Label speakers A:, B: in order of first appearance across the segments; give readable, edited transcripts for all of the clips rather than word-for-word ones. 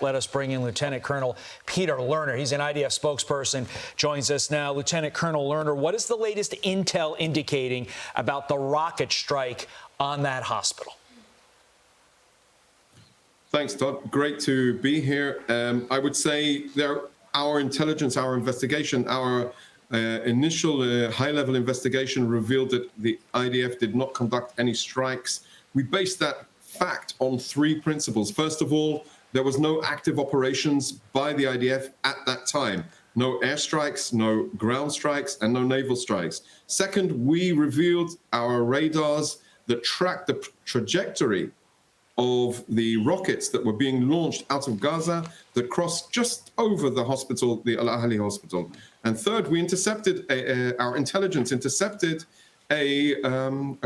A: let us bring in Lieutenant Colonel Peter Lerner. He's an IDF spokesperson, joins us now. Lieutenant Colonel Lerner, what is the latest intel indicating about the rocket strike on that hospital?
B: Thanks, Todd. Great to be here. I would say our intelligence, our investigation, our initial high-level investigation revealed that the IDF did not conduct any strikes. We based that fact on three principles. First of all, there was no active operations by the IDF at that time. No airstrikes, no ground strikes, and no naval strikes. Second, we revealed our radars that tracked the trajectory of the rockets that were being launched out of Gaza that crossed just over the hospital, the Al-Ahli hospital. And third, we intercepted, our intelligence intercepted a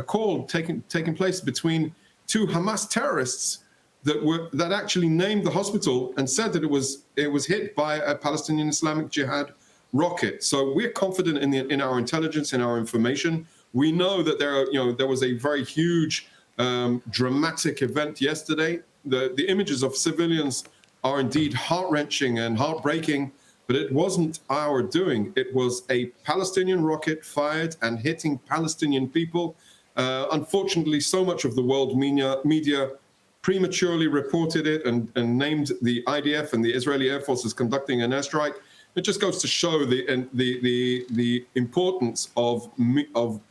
B: call taking place between two Hamas terrorists that actually named the hospital and said that it was hit by a Palestinian Islamic Jihad rocket. So we're confident in our intelligence, in our information. We know that there was a very huge dramatic event yesterday. The images of civilians are indeed heart-wrenching and heartbreaking, but it wasn't our doing. It was a Palestinian rocket fired and hitting Palestinian people. Unfortunately, so much of the world media prematurely reported it and named the IDF and the Israeli Air Force as conducting an airstrike. It just goes to show the importance of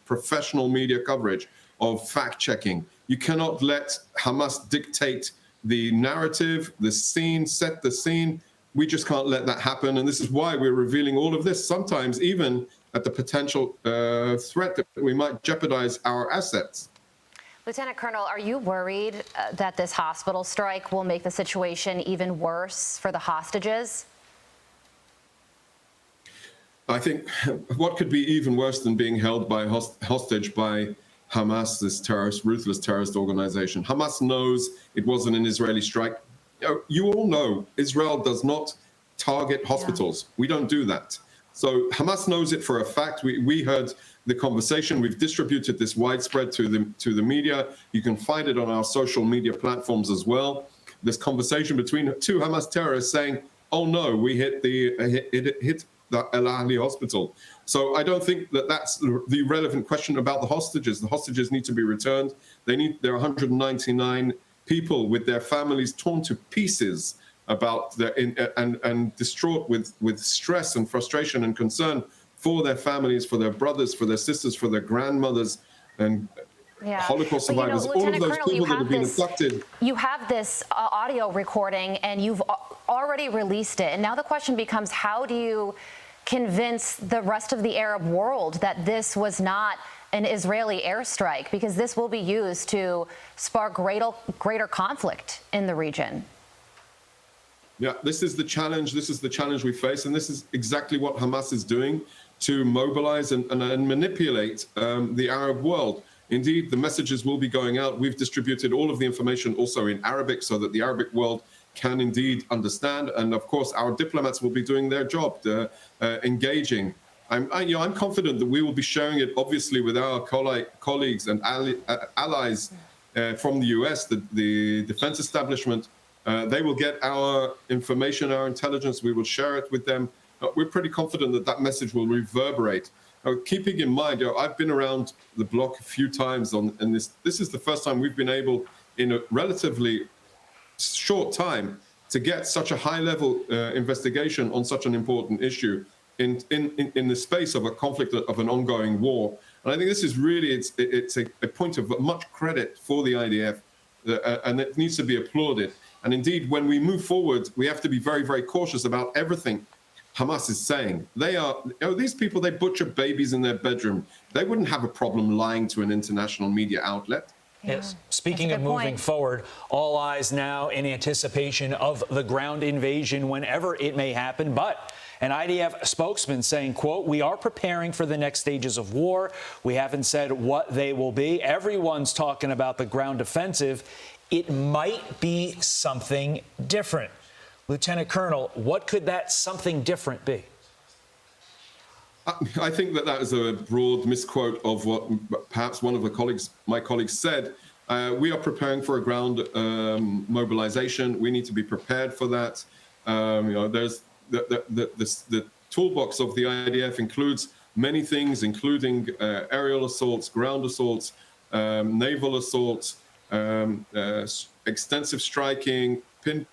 B: professional media coverage, of fact-checking. You cannot let Hamas dictate the narrative, the scene, set the scene. We just can't let that happen. And this is why we're revealing all of this, sometimes even at the potential threat that we might jeopardize our assets.
C: Lieutenant Colonel, are you worried that this hospital strike will make the situation even worse for the hostages?
B: I think what could be even worse than being held by hostage by Hamas, this ruthless terrorist organization. Hamas knows it wasn't an Israeli strike. You all know Israel does not target hospitals. We don't do that. So Hamas knows it for a fact. We heard the conversation. We've distributed this widespread to the media. You can find it on our social media platforms as well. This conversation between two Hamas terrorists saying, "Oh no, we hit the Al-Ahli hospital." So I don't think that's the relevant question about the hostages. The hostages need to be returned. There are 199 people with their families torn to pieces about and distraught with stress and frustration and concern for their families, for their brothers, for their sisters, for their grandmothers, and Holocaust survivors. All of those people that have been abducted.
C: You have this audio recording, and you've already released it. And now the question becomes, how do you convince the rest of the Arab world that this was not an Israeli airstrike? Because this will be used to spark greater conflict in the region.
B: Yeah, this is the challenge. This is the challenge we face. And this is exactly what Hamas is doing to mobilize and manipulate the Arab world. Indeed, the messages will be going out. We've distributed all of the information also in Arabic so that the Arabic world can indeed understand. And of course, our diplomats will be doing their job, engaging. I'm confident that we will be sharing it, obviously, with our colleagues and allies from the US, the defense establishment. They will get our information, our intelligence. We will share it with them. We're pretty confident that that message will reverberate. Keeping in mind, I've been around the block a few times and this is the first time we've been able, in a relatively short time, to get such a high-level investigation on such an important issue in the space of a conflict, of an ongoing war. And I think this is really, it's a point of much credit for the IDF, and it needs to be applauded. And indeed, when we move forward, we have to be very, very cautious about everything Hamas is saying. These people, they butcher babies in their bedroom. They wouldn't have a problem lying to an international media outlet.
A: Yes. Speaking of moving forward, all eyes now in anticipation of the ground invasion whenever it may happen. But an IDF spokesman saying, quote, "We are preparing for the next stages of war. We haven't said what they will be. Everyone's talking about the ground offensive. It might be something different." Lieutenant Colonel, what could that something different be?
B: I think that is a broad misquote of what perhaps one of my colleagues said. We are preparing for a ground mobilization. We need to be prepared for that. There's the toolbox of the IDF includes many things, including aerial assaults, ground assaults, naval assaults, extensive striking,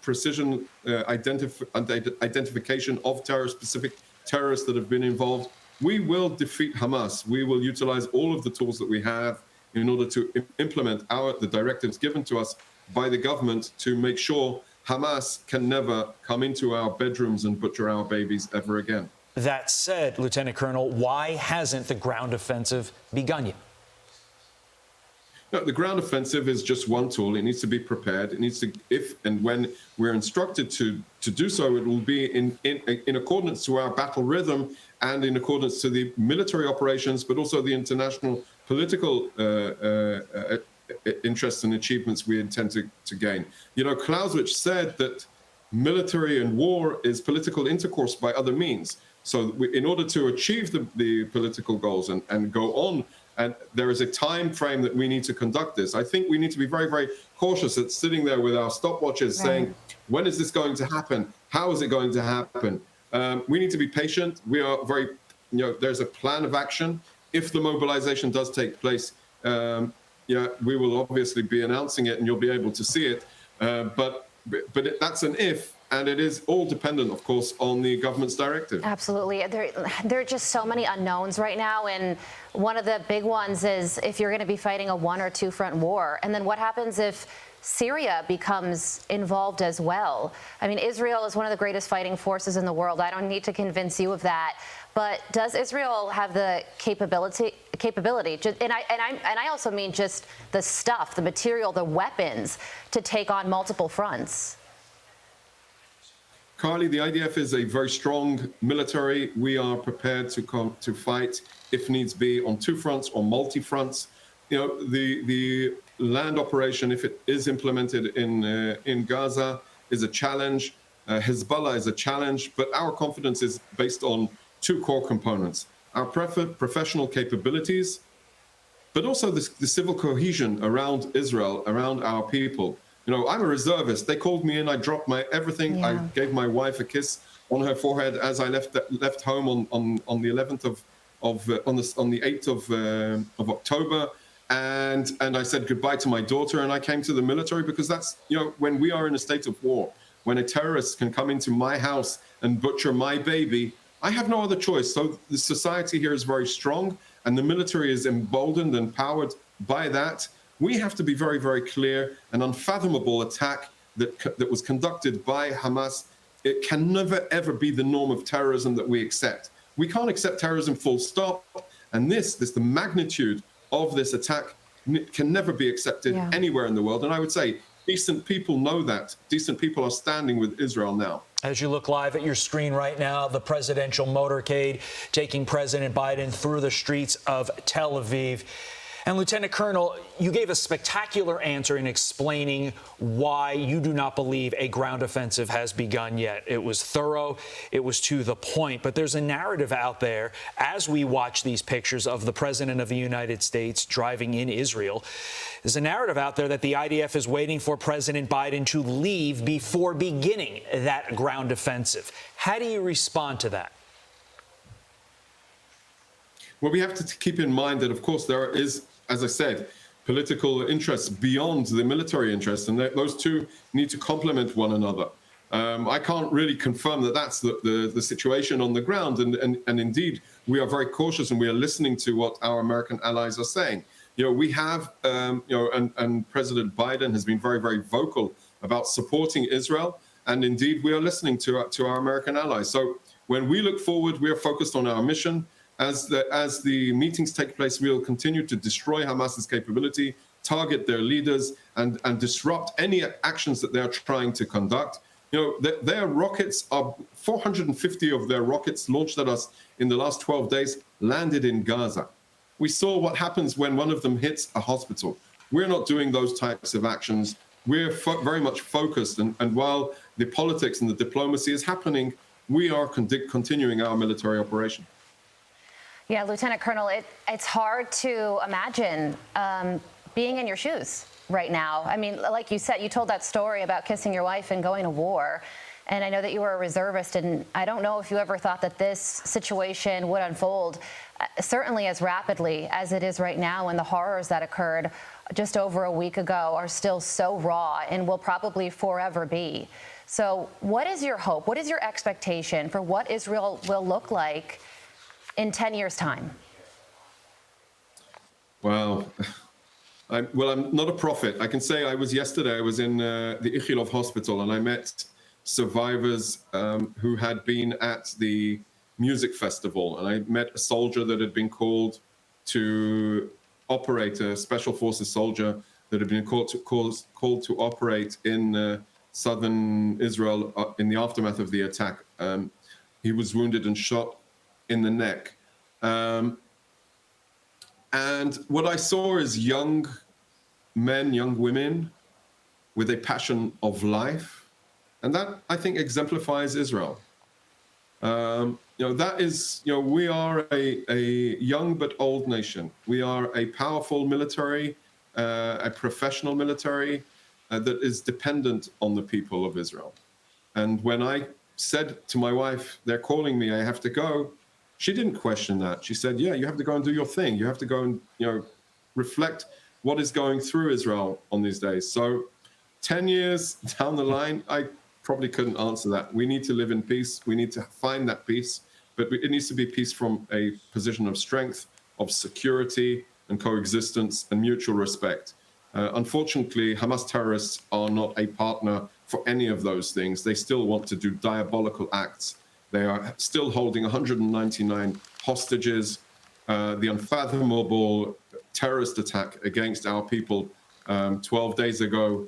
B: precision identification of specific terrorists that have been involved. We will defeat Hamas. We will utilize all of the tools that we have in order to implement the directives given to us by the government to make sure Hamas can never come into our bedrooms and butcher our babies ever again.
A: That said, Lieutenant Colonel, why hasn't the ground offensive begun yet?
B: No, the ground offensive is just one tool. It needs to be prepared. It needs to, if and when we're instructed to do so, it will be in accordance to our battle rhythm and in accordance to the military operations, but also the international political interests and achievements we intend to gain. Clausewitz said that military and war is political intercourse by other means. So in order to achieve the political goals and go on, and there is a time frame that we need to conduct this. I think we need to be very, very cautious at sitting there with our stopwatches saying, when is this going to happen? How is it going to happen? We need to be patient. We are very, there's a plan of action. If the mobilization does take place, we will obviously be announcing it and you'll be able to see it. But that's an if. And it is all dependent, of course, on the government's directive.
C: Absolutely. There are just so many unknowns right now. And one of the big ones is if you're going to be fighting a 1 or 2 front war. And then what happens if Syria becomes involved as well? I mean, Israel is one of the greatest fighting forces in the world. I don't need to convince you of that. But does Israel have the capability? And I also mean just the stuff, the material, the weapons to take on multiple fronts.
B: Carly, the IDF is a very strong military. We are prepared to fight, if needs be, on 2 fronts or multi-fronts. The land operation, if it is implemented in Gaza, is a challenge. Hezbollah is a challenge, but our confidence is based on 2 core components: our professional capabilities, but also the civil cohesion around Israel, around our people. I'm a reservist. They called me in. I dropped my everything. Yeah. I gave my wife a kiss on her forehead as I left home on the 11th on the 8th of October, and I said goodbye to my daughter. And I came to the military because that's when we are in a state of war, when a terrorist can come into my house and butcher my baby, I have no other choice. So the society here is very strong, and the military is emboldened and powered by that. We have to be very, very clear. An unfathomable attack that was conducted by Hamas, it can never, ever be the norm of terrorism that we accept. We can't accept terrorism full stop. And the magnitude of this attack can never be accepted anywhere in the world. And I would say decent people know that. Decent people are standing with Israel now.
A: As you look live at your screen right now, the presidential motorcade taking President Biden through the streets of Tel Aviv. And Lieutenant Colonel, you gave a spectacular answer in explaining why you do not believe a ground offensive has begun yet. It was thorough. It was to the point. But there's a narrative out there as we watch these pictures of the President of the United States driving in Israel. There's a narrative out there that the IDF is waiting for President Biden to leave before beginning that ground offensive. How do you respond to that?
B: Well, we have to keep in mind that, of course, there is, as I said, political interests beyond the military interests, and those two need to complement one another. I can't really confirm that that's the situation on the ground, and indeed, we are very cautious and we are listening to what our American allies are saying. We have, and President Biden has been very, very vocal about supporting Israel, and indeed, we are listening to our American allies. So when we look forward, we are focused on our mission. As the meetings take place, we will continue to destroy Hamas's capability, target their leaders, and disrupt any actions that they are trying to conduct. Their rockets are 450 of their rockets launched at us in the last 12 days landed in Gaza. We saw what happens when one of them hits a hospital. We're not doing those types of actions. We're very much focused, and while the politics and the diplomacy is happening, we are continuing our military operation.
C: Yeah, Lieutenant Colonel, it's hard to imagine being in your shoes. right now? I mean, like you said, you told that story about kissing your wife and going to war. And I know that you were a reservist, and I don't know if you ever thought that this situation would unfold certainly as rapidly as it is right now, and the horrors that occurred just over a week ago are still so raw and will probably forever be. So what is your hope? What is your expectation for what Israel will look like in 10 years' time?
B: Wow. I'm not a prophet. I can say I was yesterday, I was in the Ichilov hospital, and I met survivors who had been at the music festival. And I met a soldier that had been called to operate, a special forces soldier that had been called to operate in southern Israel in the aftermath of the attack. He was wounded and shot in the neck. And what I saw is young men, young women with a passion of life. And that, I think, exemplifies Israel. That is, we are a young but old nation. We are a powerful military, a professional military that is dependent on the people of Israel. And when I said to my wife, they're calling me, I have to go, she didn't question that. She said, yeah, you have to go and do your thing. You have to go and, reflect what is going through Israel on these days. So 10 years down the line, I probably couldn't answer that. We need to live in peace. We need to find that peace, but it needs to be peace from a position of strength, of security and coexistence and mutual respect. Unfortunately, Hamas terrorists are not a partner for any of those things. They still want to do diabolical acts. They are still holding 199 hostages. The unfathomable terrorist attack against our people 12 days ago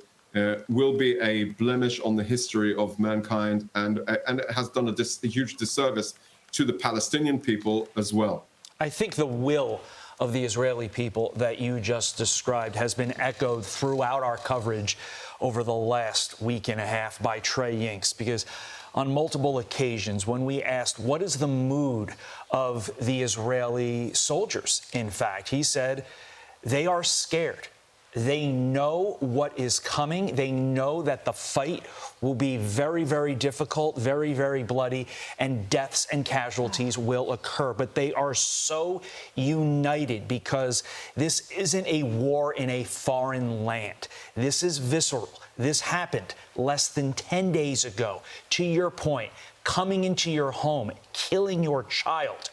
B: will be a blemish on the history of mankind, and it has done a huge disservice to the Palestinian people as well.
A: I think the will of the Israeli people that you just described has been echoed throughout our coverage over the last week and a half by Trey Yinks, because on multiple occasions when we asked what is the mood of the Israeli soldiers, in fact, he said they are scared. They know what is coming. They know that the fight will be very, very difficult, very, very bloody, and deaths and casualties will occur. But they are so united because this isn't a war in a foreign land. This is visceral. This happened less than 10 days ago. To your point, coming into your home, killing your child.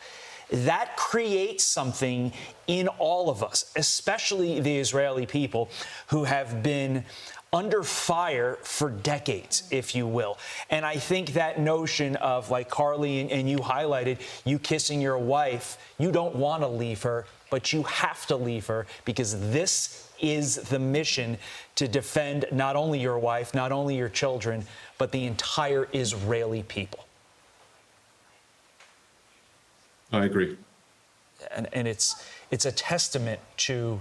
A: That creates something in all of us, especially the Israeli people who have been under fire for decades, if you will. And I think that notion of, like Carly and you highlighted, you kissing your wife, you don't want to leave her, but you have to leave her because this is the mission to defend not only your wife, not only your children, but the entire Israeli people.
B: I agree.
A: And it's a testament to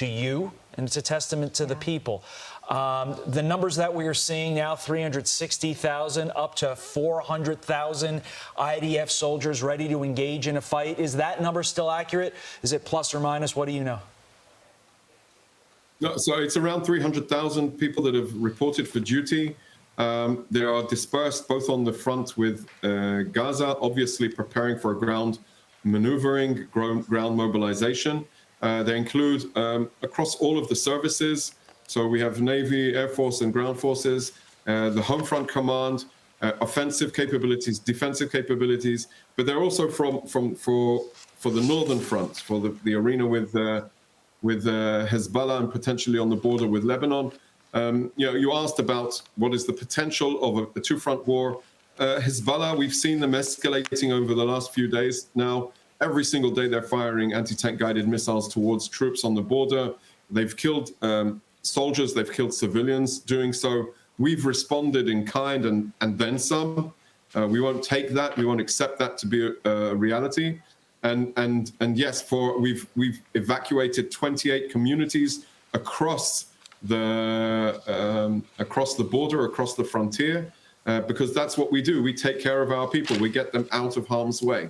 A: you, and it's a testament to the people. The numbers that we are seeing now, 360,000 up to 400,000 IDF soldiers ready to engage in a fight. Is that number still accurate? Is it plus or minus? What do you know?
B: No, so it's around 300,000 people that have reported for duty. They are dispersed both on the front with Gaza, obviously preparing for a ground maneuvering, ground mobilization. They include across all of the services. So we have Navy, Air Force, and ground forces, the Home Front Command, offensive capabilities, defensive capabilities, but they're also for the Northern Front, for the arena with Hezbollah and potentially on the border with Lebanon. You asked about what is the potential of a two-front war. Hezbollah, we've seen them escalating over the last few days. Now, every single day they're firing anti-tank guided missiles towards troops on the border. They've killed soldiers, they've killed civilians doing so. We've responded in kind and then some. We won't take that. We won't accept that to be a reality. And yes, we've evacuated 28 communities across the border, across the frontier, because that's what we do. We take care of our people. We get them out of harm's way.